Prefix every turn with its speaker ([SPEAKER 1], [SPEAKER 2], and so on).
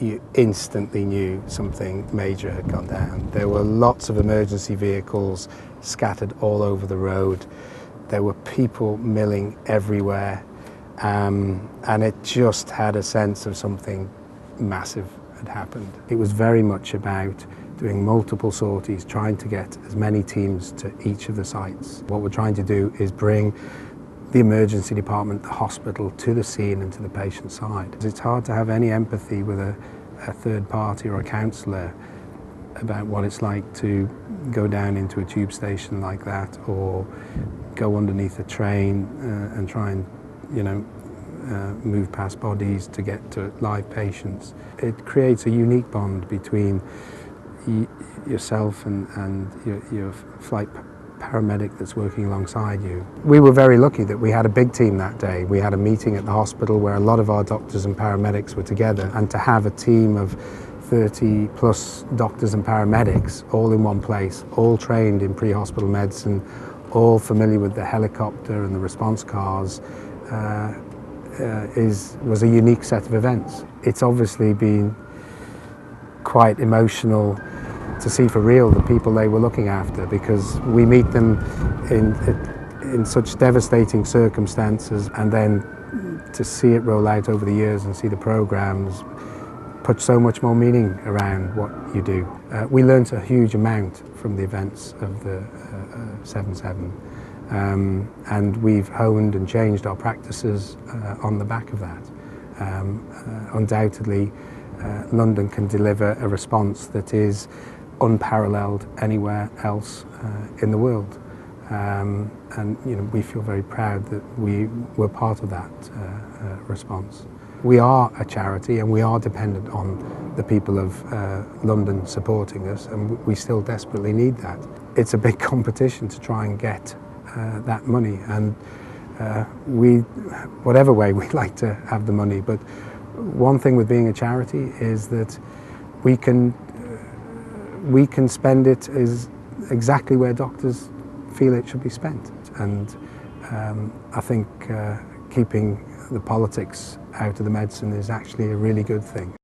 [SPEAKER 1] you instantly knew something major had gone down. There were lots of emergency vehicles scattered all over the road. There were people milling everywhere, and it just had a sense of something massive had happened. It was very much about doing multiple sorties, trying to get as many teams to each of the sites. What we're trying to do is bring the emergency department, the hospital, to the scene and to the patient side. It's hard to have any empathy with a third party or a counsellor about what it's like to go down into a tube station like that, or go underneath a train and try and, move past bodies to get to live patients. It creates a unique bond between yourself and your flight paramedic that's working alongside you. We were very lucky that we had a big team that day. We had a meeting at the hospital where a lot of our doctors and paramedics were together, and to have a team of 30 plus doctors and paramedics all in one place, all trained in pre-hospital medicine, all familiar with the helicopter and the response cars, was a unique set of events. It's obviously been quite emotional to see for real the people they were looking after, because we meet them in such devastating circumstances, and then to see it roll out over the years and see the programs put so much more meaning around what you do. We learnt a huge amount from the events of the 7/7, and we've honed and changed our practices on the back of that. Undoubtedly, London can deliver a response that is unparalleled anywhere else in the world, and we feel very proud that we were part of that response. We are a charity, and we are dependent on the people of London supporting us, and we still desperately need that. It's a big competition to try and get that money, and whatever way we'd like to have the money, but one thing with being a charity is that we can spend it exactly where doctors feel it should be spent. And I think keeping the politics out of the medicine is actually a really good thing.